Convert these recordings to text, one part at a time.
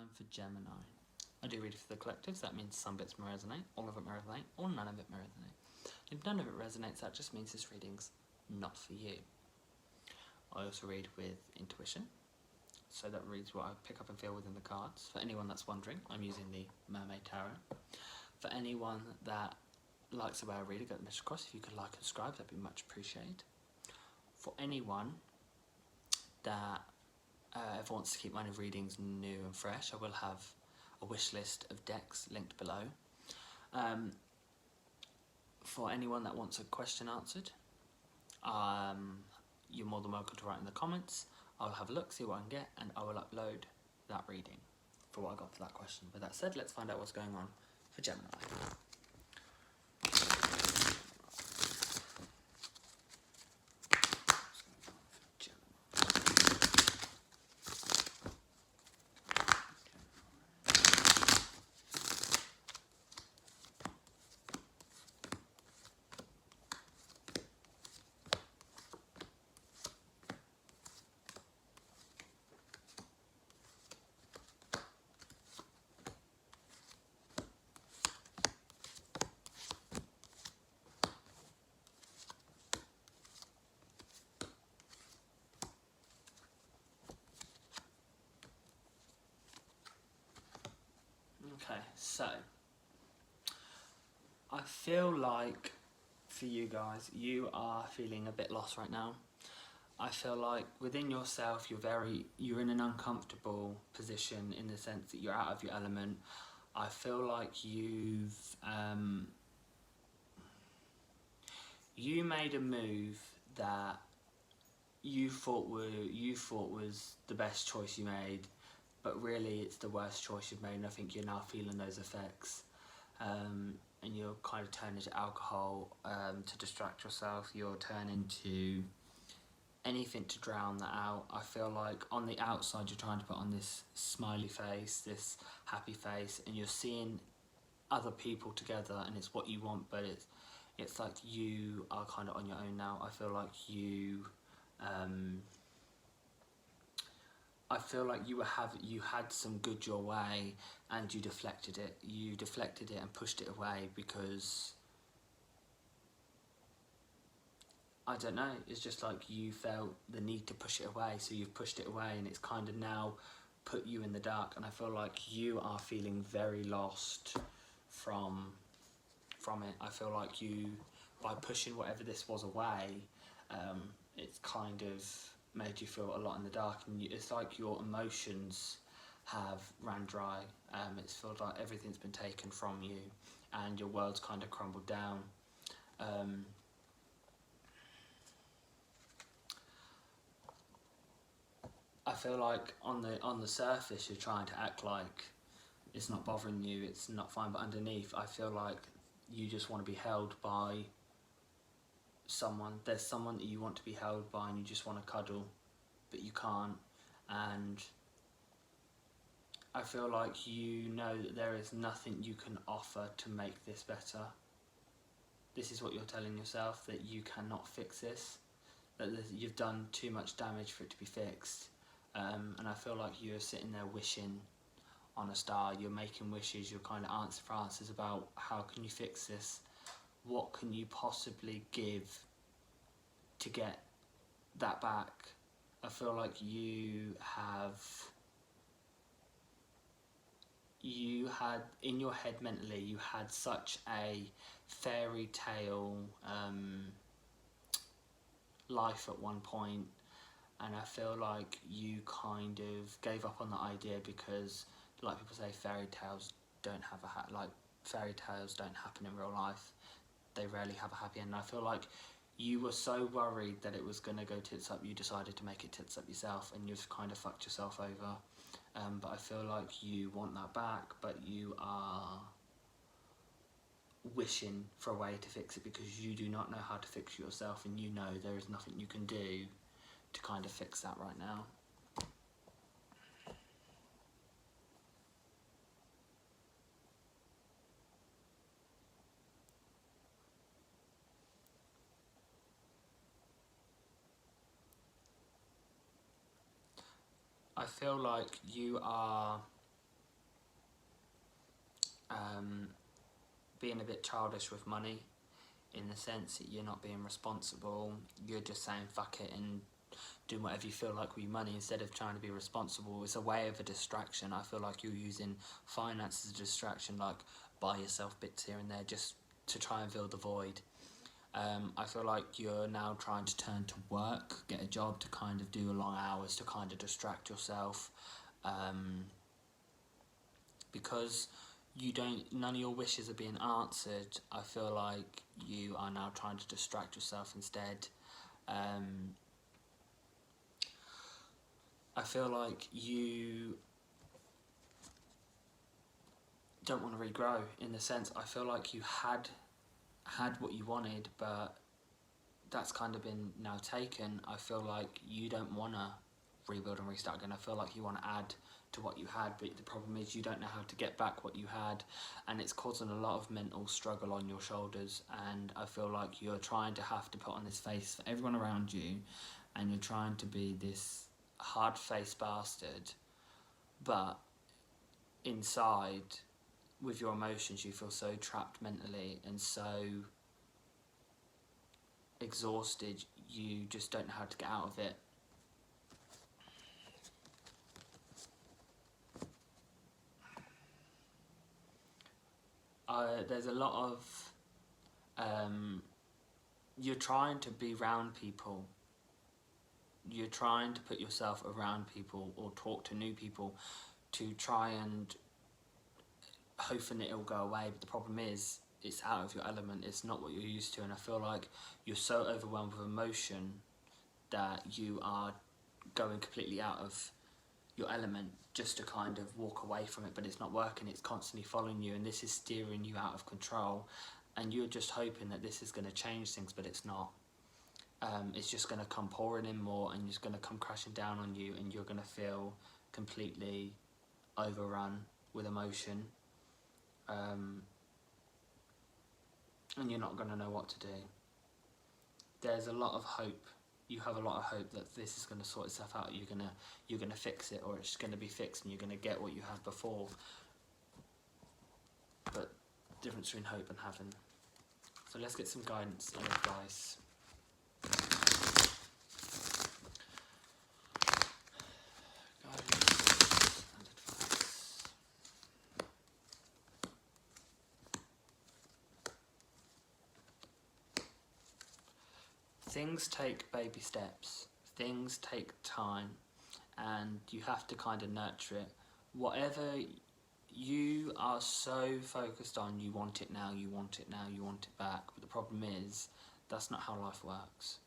time for Gemini. I do read it for the collectives, that means some bits may resonate, all of it may resonate, or none of it may resonate. If none of it resonates, that just means this reading's not for you. I also read with intuition, so that reads what I pick up and feel within the cards. For anyone that's wondering, I'm using the Mermaid Tarot. For anyone that likes the way I read it, get the message across. If you could like and subscribe, that'd be much appreciated. For anyone that ever wants to keep my readings new and fresh, I will have a wish list of decks linked below. For anyone that wants a question answered, you're more than welcome to write in the comments. I'll have a look, see what I can get, and I will upload that reading for what I got for that question. With that said, let's find out what's going on for Gemini. Okay, so I feel like for you guys, you are feeling a bit lost right now. I feel like within yourself, you're in an uncomfortable position in the sense that you're out of your element. I feel like you made a move that you thought was the best choice you made, but really it's the worst choice you've made, and I think you're now feeling those effects. And you're kind of turning to alcohol to distract yourself. You're turning to anything to drown that out. I feel like on the outside you're trying to put on this smiley face, this happy face, and you're seeing other people together and it's what you want, but it's like you are kind of on your own now. I feel like you you had some good your way and you deflected it. You deflected it and pushed it away because, I don't know, it's just like you felt the need to push it away, so you've pushed it away and it's kind of now put you in the dark, and I feel like you are feeling very lost from it. I feel like you, by pushing whatever this was away, it's kind of made you feel a lot in the dark, and it's like your emotions have ran dry. It's felt like everything's been taken from you and your world's kind of crumbled down. I feel like on the surface you're trying to act like it's not bothering you, it's not fine, but underneath I feel like you just want to be held by someone. There's someone that you want to be held by and you just want to cuddle, but you can't. And I feel like you know that there is nothing you can offer to make this better. This is what you're telling yourself, that you cannot fix this, that you've done too much damage for it to be fixed. And I feel like you're sitting there wishing on a star. You're making wishes, you're kind of answers about how can you fix this, what can you possibly give to get that back. I feel like you had in your head mentally, you had such a fairy tale life at one point, and I feel like you kind of gave up on the idea because, like people say, fairy tales don't happen in real life. They rarely have a happy end. And I feel like you were so worried that it was going to go tits up, you decided to make it tits up yourself, and you've kind of fucked yourself over. But I feel like you want that back, but you are wishing for a way to fix it because you do not know how to fix yourself, and you know there is nothing you can do to kind of fix that right now. I feel like you are being a bit childish with money, in the sense that you're not being responsible, you're just saying fuck it and doing whatever you feel like with your money instead of trying to be responsible. It's a way of a distraction. I feel like you're using finance as a distraction, like buy yourself bits here and there just to try and fill the void. I feel like you're now trying to turn to work, get a job to kind of do long hours to kind of distract yourself, because none of your wishes are being answered. I feel like you are now trying to distract yourself instead. I feel like you don't want to regrow, in the sense I feel like you had what you wanted, but that's kind of been now taken. I feel like you don't want to rebuild and restart again. I feel like you want to add to what you had, but the problem is you don't know how to get back what you had, and it's causing a lot of mental struggle on your shoulders. And I feel like you're trying to have to put on this face for everyone around you, and you're trying to be this hard-faced bastard, but inside, with your emotions, you feel so trapped mentally and so exhausted, you just don't know how to get out of it. There's a lot of you're trying to be around people, you're trying to put yourself around people or talk to new people to try and hoping it'll go away, but the problem is it's out of your element, it's not what you're used to. And I feel like you're so overwhelmed with emotion that you are going completely out of your element just to kind of walk away from it, but it's not working. It's constantly following you, and this is steering you out of control, and you're just hoping that this is going to change things, but it's not. It's just going to come pouring in more, and it's going to come crashing down on you, and you're going to feel completely overrun with emotion, and you're not going to know what to do. There's a lot of hope. You have a lot of hope that this is going to sort itself out. You're gonna fix it, or it's going to be fixed, and you're going to get what you had before. But difference between hope and having. So let's get some guidance and advice. Guidance and advice. Things take baby steps. Things take time, and you have to kind of nurture it. Whatever you are so focused on, you want it now, you want it now, you want it back. But the problem is, that's not how life works.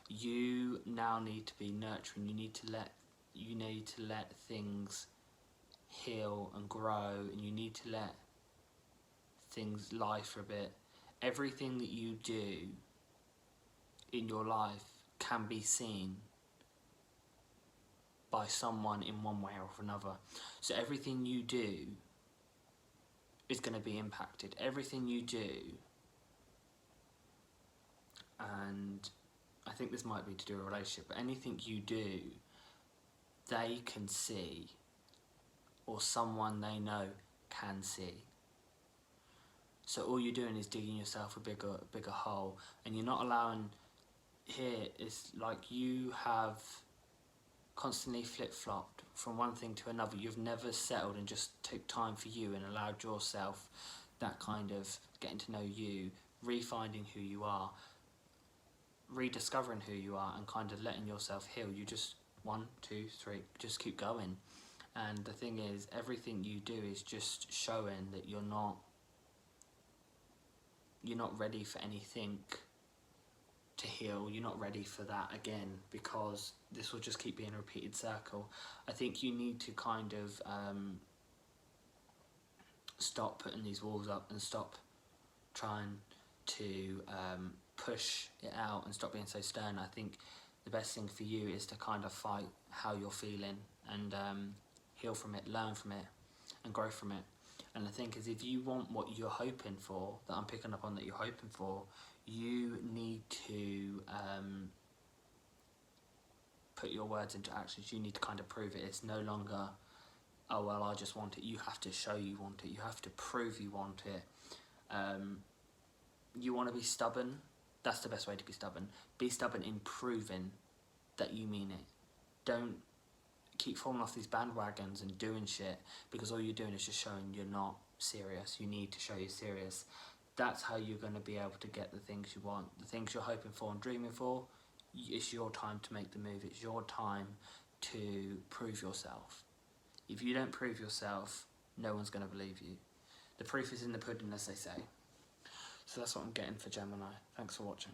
You now need to be nurturing. You need to let things heal and grow, and you need to let things lie for a bit. Everything that you do in your life can be seen by someone in one way or another. So everything you do is going to be impacted. Everything you do, and I think this might be to do with a relationship, but anything you do, they can see, or someone they know can see. So all you're doing is digging yourself a bigger hole, and you're not allowing. Here it's like you have constantly flip-flopped from one thing to another. You've never settled and just took time for you and allowed yourself that kind of getting to know you, refinding who you are, rediscovering who you are, and kind of letting yourself heal. You just 1, 2, 3, just keep going. And the thing is, everything you do is just showing that you're not ready for anything to heal. You're not ready for that again, because this will just keep being a repeated circle. I think you need to kind of stop putting these walls up and stop trying to push it out and stop being so stern. I think the best thing for you is to kind of fight how you're feeling and heal from it, learn from it, and grow from it. And the thing is, if you want what you're hoping for, that I'm picking up on that you're hoping for, you need to put your words into actions. You need to kind of prove it. It's no longer oh well, I just want it. You have to show you want it. You have to prove you want it. You want to be stubborn. That's the best way to be stubborn. Be stubborn in proving that you mean it. Don't keep falling off these bandwagons and doing shit because all you're doing is just showing you're not serious. You need to show you're serious. That's how you're going to be able to get the things you want, the things you're hoping for and dreaming for. It's your time to make the move. It's your time to prove yourself. If you don't prove yourself, no one's going to believe you. The proof is in the pudding, as they say. So that's what I'm getting for Gemini. Thanks for watching.